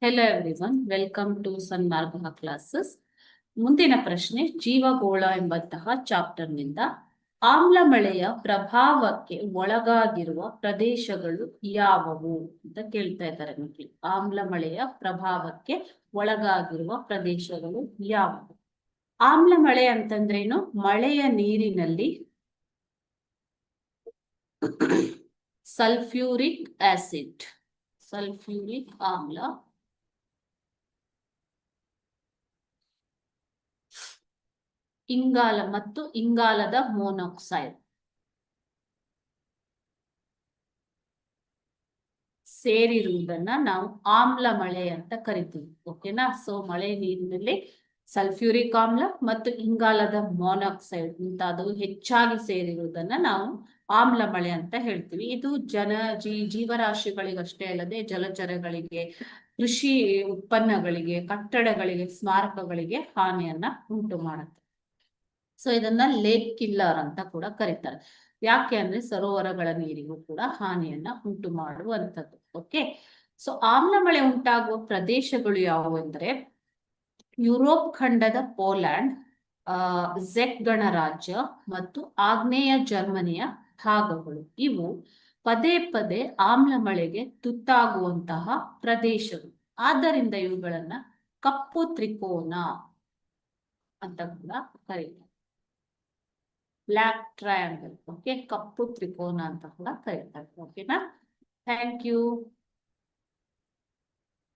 Hello everyone, welcome to Sanmarga classes. ಮುಂದಿನ ಪ್ರಶ್ನೆ, ಜೀವಗೋಳ ಎಂಬಂತಹ ಚಾಪ್ಟರ್ನಿಂದ ಆಮ್ಲ ಮಳೆಯ ಪ್ರಭಾವಕ್ಕೆ ಒಳಗಾಗಿರುವ ಪ್ರದೇಶಗಳು ಯಾವುವು ಅಂತ ಕೇಳ್ತಾ ಇದ್ದಾರೆ ಮಕ್ಕಳು. ಆಮ್ಲ ಮಳೆಯ ಪ್ರಭಾವಕ್ಕೆ ಒಳಗಾಗಿರುವ ಪ್ರದೇಶಗಳು ಯಾವುವು? ಆಮ್ಲ ಮಳೆ ಅಂತಂದ್ರೇನು? ಮಳೆಯ ನೀರಿನಲ್ಲಿ ಸಲ್ಫ್ಯೂರಿಕ್ ಆಸಿಡ್, ಸಲ್ಫ್ಯೂರಿಕ್ ಆಮ್ಲ, ಇಂಗಾಲ ಮತ್ತು ಇಂಗಾಲದ ಮೊನಾಕ್ಸೈಡ್ ಸೇರಿರುವುದನ್ನ ನಾವು ಆಮ್ಲ ಮಳೆ ಅಂತ ಕರಿತೀವಿ. ಓಕೆನಾ? ಸೊ ಮಳೆ ನೀರಿನಲ್ಲಿ ಸಲ್ಫ್ಯೂರಿಕ್ ಆಮ್ಲ ಮತ್ತು ಇಂಗಾಲದ ಮೊನಾಕ್ಸೈಡ್ ಮುಂತಾದವು ಹೆಚ್ಚಾಗಿ ಸೇರಿರುವುದನ್ನ ನಾವು ಆಮ್ಲ ಮಳೆ ಅಂತ ಹೇಳ್ತೀವಿ. ಇದು ಜೀವರಾಶಿಗಳಿಗಷ್ಟೇ ಅಲ್ಲದೆ ಜಲಚರಗಳಿಗೆ, ಕೃಷಿ ಉತ್ಪನ್ನಗಳಿಗೆ, ಕಟ್ಟಡಗಳಿಗೆ, ಸ್ಮಾರಕಗಳಿಗೆ ಹಾನಿಯನ್ನ ಉಂಟು ಮಾಡುತ್ತೆ. ಸೊ ಇದನ್ನ ಲೇಕ್ ಕಿಲ್ಲರ್ ಅಂತ ಕೂಡ ಕರೀತಾರೆ. ಯಾಕೆ ಅಂದ್ರೆ ಸರೋವರಗಳ ನೀರಿಗೂ ಕೂಡ ಹಾನಿಯನ್ನ ಉಂಟು ಮಾಡುವಂಥದ್ದು. ಓಕೆ, ಸೊ ಆಮ್ಲ ಮಳೆ ಉಂಟಾಗುವ ಪ್ರದೇಶಗಳು ಯಾವುವು ಅಂದ್ರೆ ಯುರೋಪ್ ಖಂಡದ ಪೋಲ್ಯಾಂಡ್, ಝೆಕ್ ಗಣರಾಜ್ಯ ಮತ್ತು ಆಗ್ನೇಯ ಜರ್ಮನಿಯ ಭಾಗಗಳು. ಇವು ಪದೇ ಪದೇ ಆಮ್ಲ ಮಳೆಗೆ ತುತ್ತಾಗುವಂತಹ ಪ್ರದೇಶಗಳು. ಆದ್ದರಿಂದ ಇವುಗಳನ್ನ ಕಪ್ಪು ತ್ರಿಕೋನ ಅಂತ ಕೂಡ ಕರೀತಾರೆ. Black triangle. ಓಕೆ, ಕಪ್ಪು ತ್ರಿಕೋನ ಅಂತ ಕೂಡ ಕರೀತಾರೆ. ಓಕೆನಾ? Thank you.